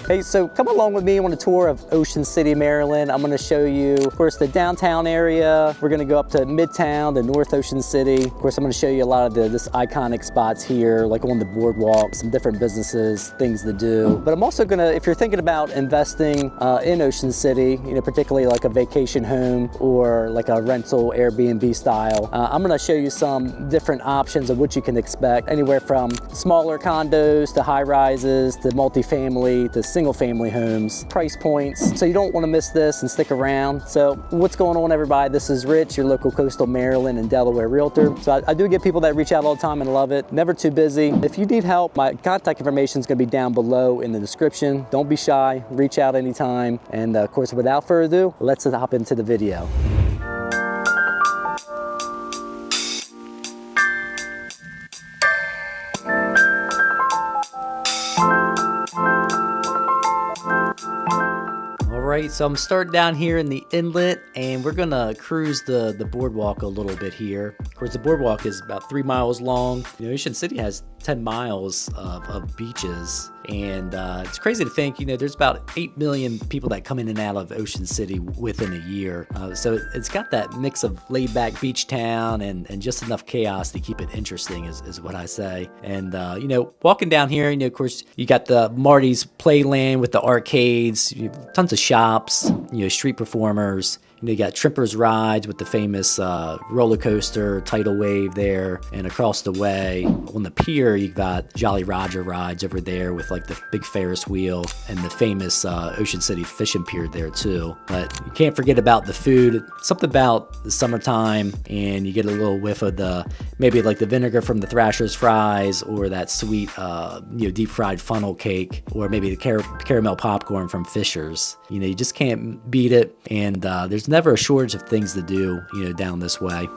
Hey, so come along with me on a tour of Ocean City, Maryland. I'm gonna show you, of course, the downtown area. We're gonna go up to Midtown, to North Ocean City. Of course, I'm gonna show you a lot of this iconic spots here, like on the boardwalk, some different businesses, things to do. But I'm also gonna, if you're thinking about investing in Ocean City, you know, particularly like a vacation home or like a rental Airbnb style, I'm gonna show you some different options of what you can expect, anywhere from smaller condos to high rises to multifamily to single family homes, price points. So you don't want to miss this and stick around. So what's going on, everybody? This is Rich, your local coastal Maryland and Delaware realtor. So I do get people that reach out all the time and love it. Never too busy. If you need help, my contact information is going to be down below in the description. Don't be shy, reach out anytime. And of course, without further ado, let's hop into the video. Right, so I'm starting down here in the inlet and we're gonna cruise the boardwalk a little bit here. Of course, the boardwalk is about 3 miles long. You know, Ocean City has 10 miles of beaches, and it's crazy to think, you know, there's about 8 million people that come in and out of Ocean City within a year. So it's got that mix of laid back beach town and just enough chaos to keep it interesting is what I say. And, you know, walking down here, you know, of course, you got the Marty's Playland with the arcades, you have tons of shops, you know, street performers. You know, you got Trippers rides with the famous roller coaster, tidal wave there, and across the way on the pier, you got Jolly Roger rides over there with like the big Ferris wheel and the famous Ocean City fishing pier there too. But you can't forget about the food. Something about the summertime, and you get a little whiff of the maybe like the vinegar from the Thrasher's fries, or that sweet, you know, deep fried funnel cake, or maybe the caramel popcorn from Fisher's. You know, you just can't beat it, and there's never a shortage of things to do, you know, down this way.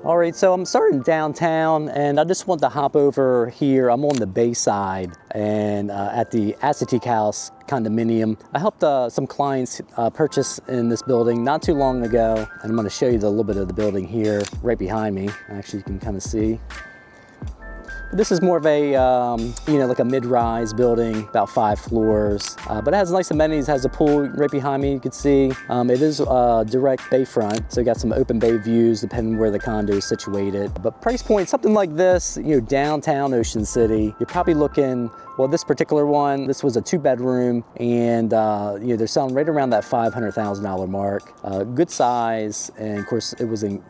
All right, so I'm starting downtown and I just want to hop over here. I'm on the Bayside and at the Acetique House condominium. I helped some clients purchase in this building not too long ago, and I'm going to show you a little bit of the building here right behind me. Actually, you can kind of see. This is more of a, you know, like a mid-rise building, about 5 floors, but it has nice amenities. It has a pool right behind me, you can see. It is direct bayfront, so you got some open bay views depending where the condo is situated. But price point, something like this, you know, downtown Ocean City, you're probably looking, well, this particular one, this was a 2-bedroom, and you know, they're selling right around that $500,000 mark. Good size, and of course, it was in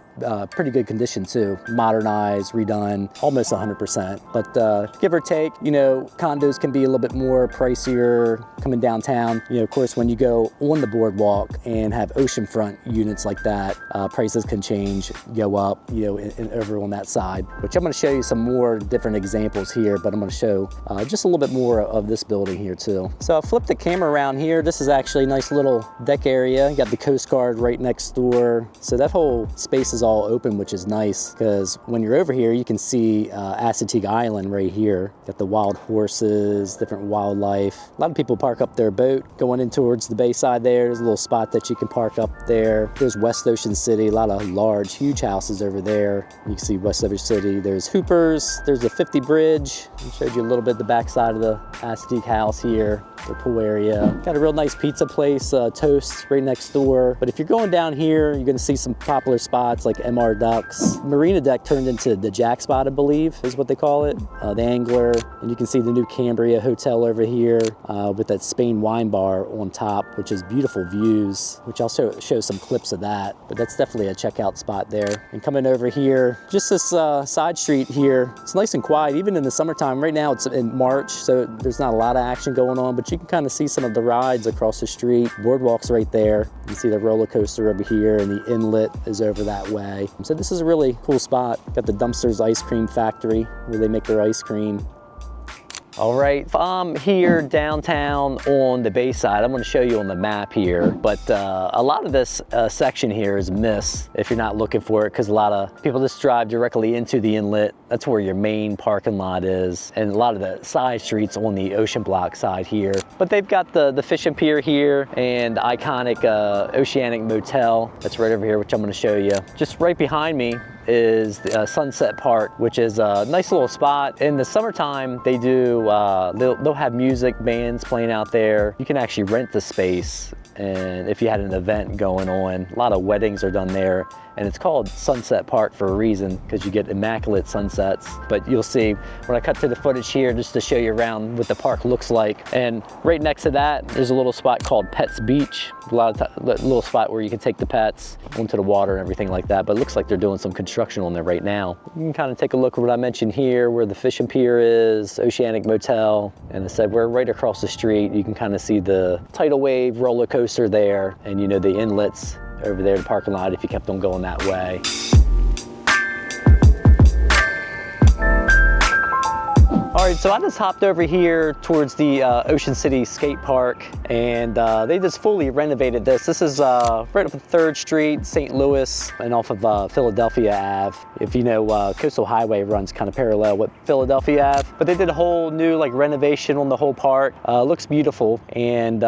pretty good condition too. Modernized, redone, almost 100%. But give or take, you know, condos can be a little bit more pricier coming downtown. You know, of course, when you go on the boardwalk and have oceanfront units like that, prices can change, go up, you know, over on that side, which I'm going to show you some more different examples here, but I'm going to show just a little bit more of this building here too. So I'll flip the camera around here. This is actually a nice little deck area. You got the Coast Guard right next door. So that whole space is all open, which is nice because when you're over here, you can see Acetique Island right here. Got the wild horses, different wildlife. A lot of people park up their boat going in towards the Bayside there. There's a little spot that you can park up there. There's West Ocean City, a lot of large, huge houses over there. You can see West Ocean City. There's Hoopers. There's the 50 Bridge. I showed you a little bit the backside of the Acetique house here, the pool area. Got a real nice pizza place, Toast, right next door. But if you're going down here, you're gonna see some popular spots like MR Ducks. Marina Deck turned into the Jack Spot, I believe, is what they call it. The Angler, and you can see the new Cambria Hotel over here with that Spain wine bar on top, which is beautiful views, which I'll show some clips of that. But that's definitely a checkout spot there. And coming over here, just this side street here, it's nice and quiet, even in the summertime. Right now it's in March, so there's not a lot of action going on, but you can kind of see some of the rides across the street. Boardwalk's right there. You can see the roller coaster over here, and the inlet is over that way. So this is a really cool spot. Got the Dumpsters Ice Cream Factory where they make their ice cream. All right, I'm here downtown on the Bayside. I'm going to show you on the map here, but a lot of this section here is missed if you're not looking for it, because a lot of people just drive directly into the inlet. That's where your main parking lot is, and a lot of the side streets on the Ocean Block side here. But they've got the fishing pier here and the iconic Oceanic Motel that's right over here, which I'm going to show you. Just right behind me is the Sunset Park, which is a nice little spot. In the summertime, they do, they'll have music bands playing out there. You can actually rent the space, and if you had an event going on, a lot of weddings are done there. And it's called Sunset Park for a reason, because you get immaculate sunsets. But you'll see when I cut to the footage here, just to show you around what the park looks like. And right next to that, there's a little spot called Pets Beach. A little spot where you can take the pets onto the water and everything like that. But it looks like they're doing some construction on there right now. You can kind of take a look at what I mentioned here, where the fishing pier is, Oceanic Motel. And I said we're right across the street. You can kind of see the tidal wave roller coaster there, and you know the inlets over there, the parking lot, if you kept on going that way. All right, so I just hopped over here towards the Ocean City Skate Park, and they just fully renovated this. This is right off of 3rd Street, St. Louis, and off of Philadelphia Ave. If you know, Coastal Highway runs kind of parallel with Philadelphia Ave, but they did a whole new like renovation on the whole park. Looks beautiful, and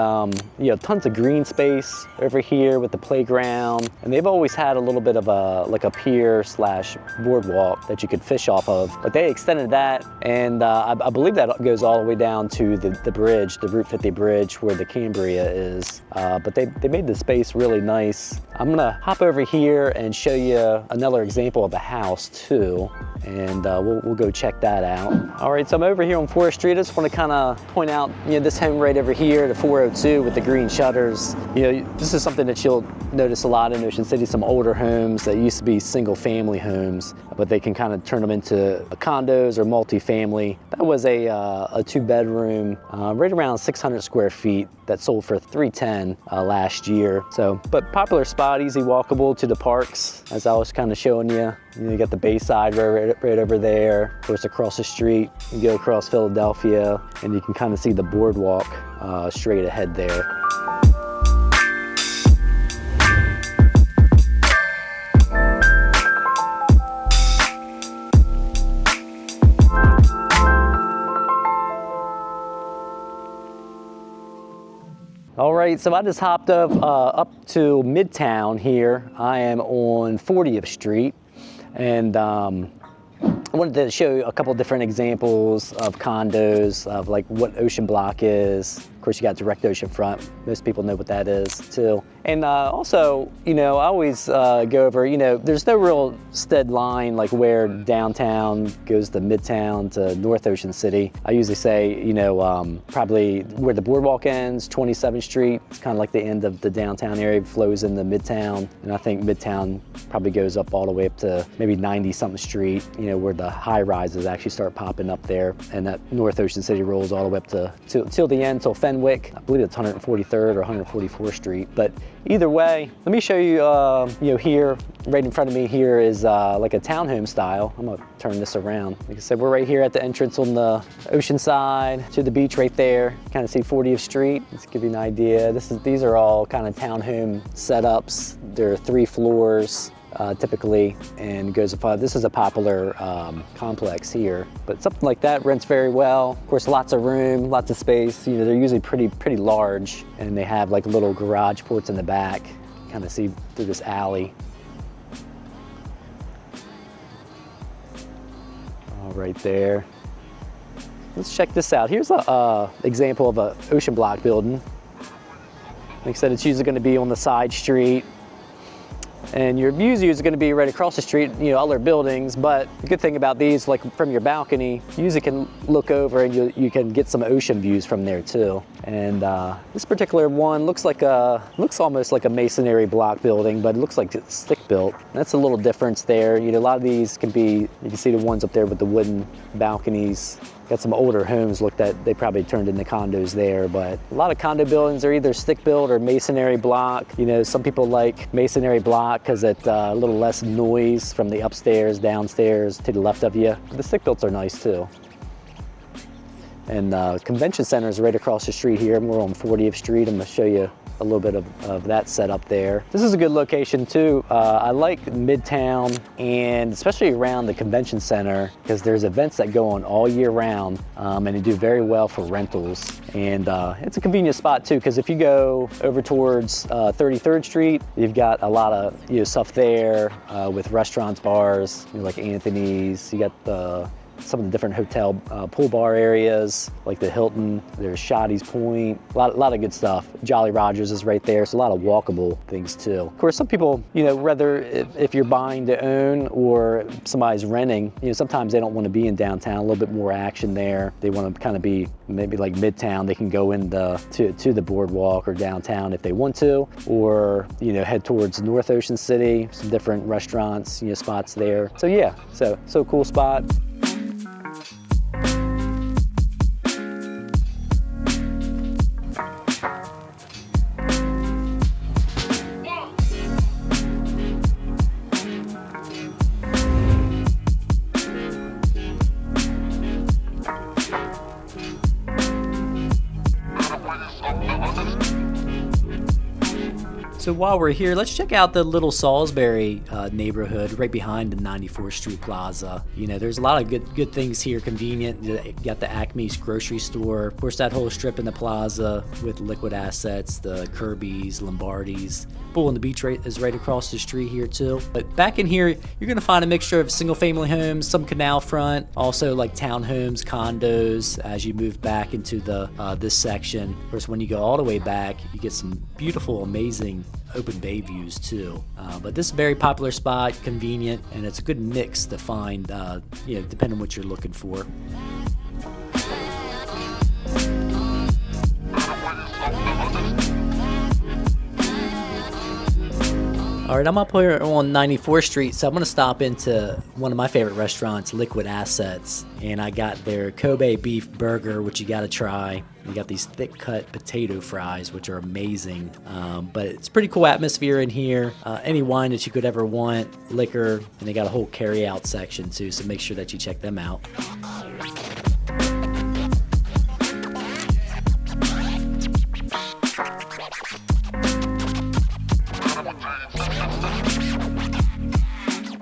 you know, tons of green space over here with the playground, and they've always had a little bit of a pier / boardwalk that you could fish off of, but they extended that, and I believe that goes all the way down to the bridge, the Route 50 bridge where the Cambria is. But they made the space really nice. I'm gonna hop over here and show you another example of a house too, and we'll go check that out. All right, so I'm over here on 4th Street. I just want to kind of point out, you know, this home right over here, the 402 with the green shutters. You know, this is something that you'll notice a lot in Ocean City, some older homes that used to be single family homes, but they can kind of turn them into condos or multifamily. That was a 2-bedroom, right around 600 square feet that sold for $310 last year. So, but popular spot, easy walkable to the parks, as I was kind of showing you. You know, you got the Bayside right over there. Of course, across the street, you go across Philadelphia, and you can kind of see the boardwalk straight ahead there. All right, so I just hopped up to Midtown here. I am on 40th Street, and I wanted to show you a couple different examples of condos, of like what Ocean Block is. Of course, you got direct ocean front. Most people know what that is too. And also, you know, I always go over, you know, there's no real stead line like where downtown goes to Midtown to North Ocean City. I usually say, you know, probably where the boardwalk ends, 27th Street. It's kind of like the end of the downtown area, flows into Midtown. And I think Midtown probably goes up all the way up to maybe 90-something Street, you know, where the high rises actually start popping up there. And that North Ocean City rolls all the way up to till the end, till Fenwick. I believe it's 143rd or 144th Street. But either way, let me show you, you know, here, right in front of me here is like a townhome style. I'm gonna turn this around. Like I said, we're right here at the entrance on the ocean side to the beach right there. Kind of see 40th Street. Let's give you an idea. These are all kind of townhome setups. There are 3 floors. Typically, and goes above. This is a popular complex here, but something like that rents very well. Of course, lots of room, lots of space. You know, they're usually pretty large, and they have like little garage ports in the back. Kind of see through this alley. All right there. Let's check this out. Here's a example of an Ocean Block building. Like I said, it's usually going to be on the side street. And your views are going to be right across the street, you know, other buildings. But the good thing about these, like from your balcony, you usually can look over and you can get some ocean views from there too. And this particular one looks almost like a masonry block building, but it looks like it's stick built. That's a little difference there. You know, a lot of these can be, you can see the ones up there with the wooden balconies. Got some older homes that they probably turned into condos there, but a lot of condo buildings are either stick built or masonry block. You know, some people like masonry block because it's a little less noise from the upstairs, downstairs, to the left of you. The stick builts are nice too. And convention center is right across the street here. We're on 40th Street. I'm gonna show you a little bit of that setup there. This is a good location too. I like Midtown, and especially around the convention center, because there's events that go on all year round, and they do very well for rentals. And it's a convenient spot too, because if you go over towards 33rd Street, you've got a lot of stuff there with restaurants, bars, like Anthony's. You got some of the different hotel pool bar areas, like the Hilton. There's Shoddy's Point, a lot of good stuff. Jolly Rogers is right there, so a lot of walkable things too. Of course, some people, whether if you're buying to own or somebody's renting, sometimes they don't want to be in downtown. A little bit more action there. They want to kind of be maybe like Midtown. They can go into to the boardwalk or downtown if they want to, or head towards North Ocean City. Some different restaurants, spots there. So yeah, so cool spot. So while we're here, let's check out the Little Salisbury neighborhood right behind the 94th Street Plaza. There's a lot of good things here, convenient. You got the Acme's grocery store. Of course, that whole strip in the plaza with liquid assets, the Kirby's, Lombardi's. Bull on the Beach is right across the street here too. But back in here, you're gonna find a mixture of single family homes, some canal front, also like townhomes, condos as you move back into the this section. Of course, when you go all the way back, you get some beautiful, amazing open bay views too. But this is a very popular spot, convenient, and it's a good mix to find, depending on what you're looking for. All right, I'm up here on 94th Street, so I'm gonna stop into one of my favorite restaurants, Liquid Assets, and I got their Kobe beef burger, which you gotta try. You got these thick cut potato fries, which are amazing, but it's pretty cool atmosphere in here. Any wine that you could ever want, liquor, and they got a whole carry out section too, so make sure that you check them out.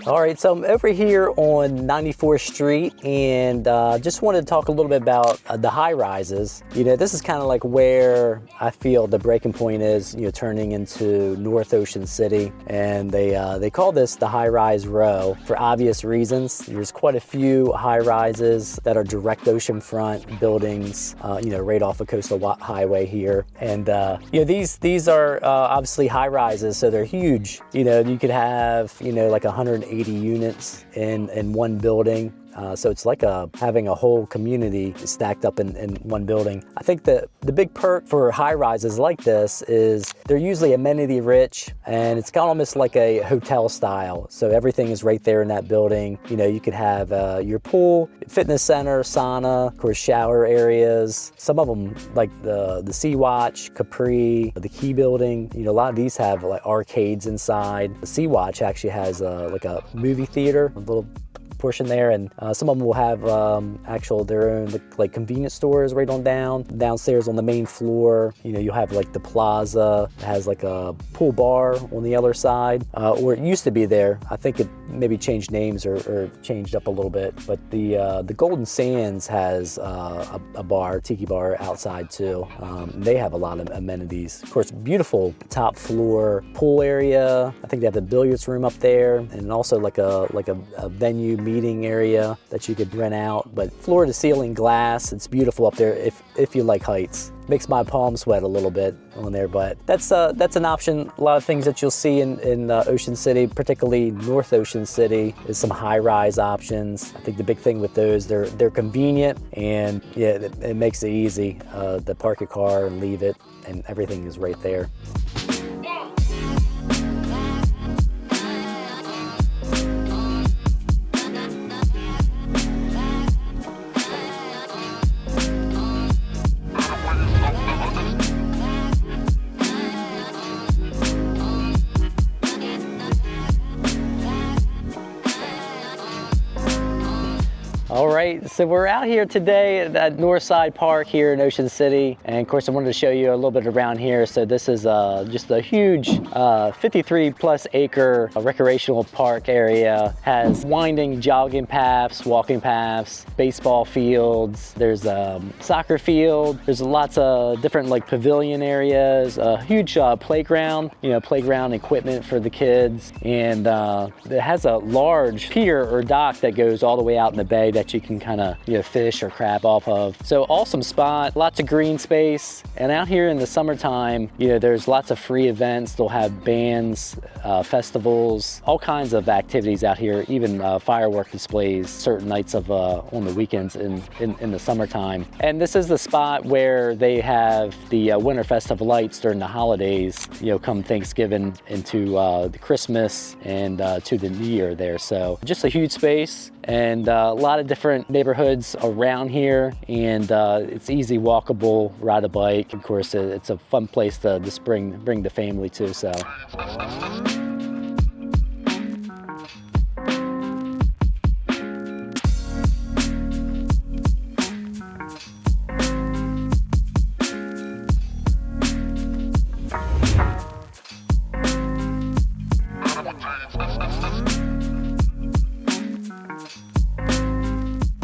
All right, so I'm over here on 94th Street, and just wanted to talk a little bit about the high rises. This is kind of like where I feel the breaking point is, turning into North Ocean City, and they call this the high rise row for obvious reasons. There's quite a few high rises that are direct oceanfront buildings, right off of Coastal Highway here, and these are obviously high rises, so they're huge. You could have like 180 units in one building. So it's like having a whole community stacked up in one building. I think the big perk for high rises like this is they're usually amenity rich, and it's kind of almost like a hotel style. So everything is right there in that building. You could have your pool, fitness center, sauna, of course shower areas. Some of them like the Sea Watch, Capri, the Key Building. A lot of these have like arcades inside. The Sea Watch actually has like a movie theater, a little portion there, and some of them will have their own like convenience stores right on downstairs on the main floor. You'll have like the plaza that has like a pool bar on the other side, or it used to be there. I think it maybe changed names or changed up a little bit, but the Golden Sands has a bar, tiki bar outside too. They have a lot of amenities. Of course, beautiful top floor pool area. I think they have the billiards room up there, and also like a venue meeting area that you could rent out. But floor to ceiling glass, it's beautiful up there if you like heights. Makes my palms sweat a little bit on there, but that's an option. A lot of things that you'll see in Ocean City, particularly North Ocean City, is some high-rise options. I think the big thing with those, they're convenient, and yeah, it makes it easy to park your car and leave it, and everything is right there. All right, so we're out here today at Northside Park here in Ocean City. And of course, I wanted to show you a little bit around here. So this is just a huge 53 plus acre recreational park area. Has winding jogging paths, walking paths, baseball fields. There's a soccer field. There's lots of different like pavilion areas, a huge playground, playground equipment for the kids. And it has a large pier or dock that goes all the way out in the bay that you can kind of fish or crab off of. So awesome spot, lots of green space. And out here in the summertime, there's lots of free events. They'll have bands, festivals, all kinds of activities out here, even firework displays certain nights of on the weekends in the summertime. And this is the spot where they have the Winter Festival lights during the holidays, come Thanksgiving into the Christmas and to the New Year there. So just a huge space and a lot of different neighborhoods around here, and it's easy walkable, ride a bike. Of course, it's a fun place to just bring the family to. So.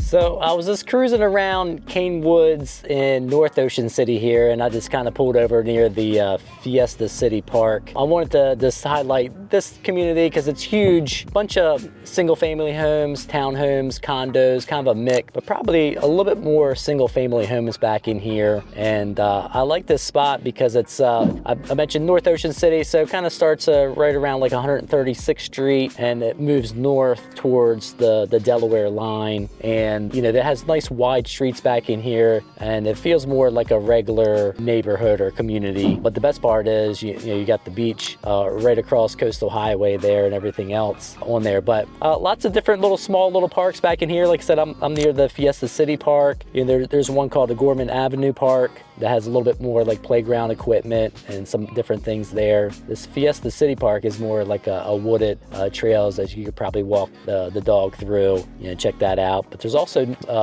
So I was just cruising around Cane Woods in North Ocean City here, and I just kind of pulled over near the Fiesta City Park. I wanted to just highlight this community because it's huge. Bunch of single family homes, townhomes, condos, kind of a mix, but probably a little bit more single family homes back in here. And I like this spot because it's, I mentioned North Ocean City, so it kind of starts right around like 136th Street, and it moves north towards the Delaware line. And it has nice wide streets back in here, and it feels more like a regular neighborhood or community. But the best part is you got the beach right across Coastal Highway there and everything else on there. But lots of different small little parks back in here. Like I said, I'm near the Fiesta City Park. There's one called the Gorman Avenue Park that has a little bit more like playground equipment and some different things there. This Fiesta City Park is more like a wooded trails that you could probably walk the dog through. Check that out. But there's also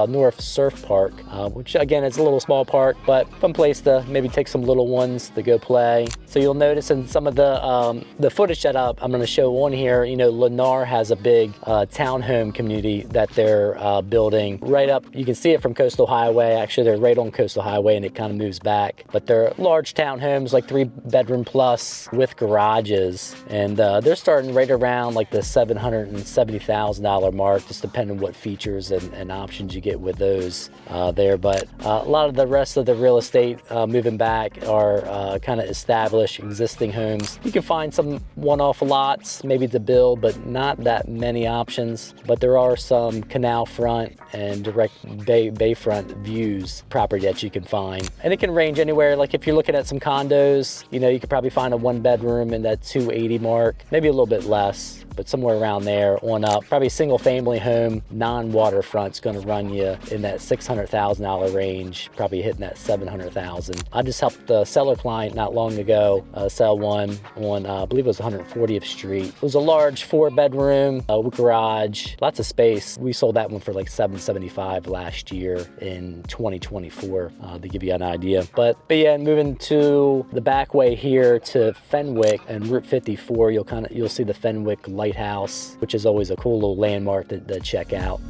North Surf Park, which again is a little small park, but fun place to maybe take some little ones to go play. So you'll notice in some of the footage that I'm going to show on here, Lennar has a big townhome community that they're building right up. You can see it from Coastal Highway. Actually, they're right on Coastal Highway, and it kind of moves back. But they're large townhomes, like 3-bedroom plus with garages, and they're starting right around like the $770,000 mark, just depending on what features and options you get with those there. But a lot of the rest of the real estate moving back are kind of established existing homes. You can find some one-off lots maybe to build, but not that many options. But there are some canal front and direct bayfront views property that you can find, and it can range anywhere. Like if you're looking at some condos, you could probably find a 1-bedroom in that 280 mark, maybe a little bit less, but somewhere around there on up. Probably single family home, non-waterfront's gonna run you in that $600,000 range, probably hitting that $700,000. I just helped a seller client not long ago sell one on, I believe it was 140th Street. It was a large 4-bedroom with garage, lots of space. We sold that one for like $775 last year in 2024, to give you an idea. But yeah, moving to the back way here to Fenwick and Route 54, you'll see the Fenwick Lighthouse, which is always a cool little landmark to check out.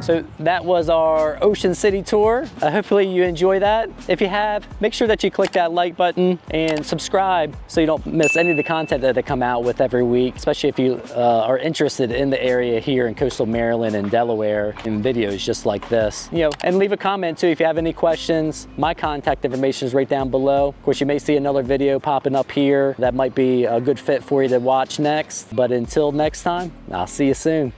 So that was our Ocean City tour. Hopefully you enjoy that. If you have, make sure that you click that like button and subscribe so you don't miss any of the content that I come out with every week, especially if you are interested in the area here in coastal Maryland and Delaware in videos just like this. And leave a comment too if you have any questions. My contact information is right down below. Of course, you may see another video popping up here that might be a good fit for you to watch next. But until next time, I'll see you soon.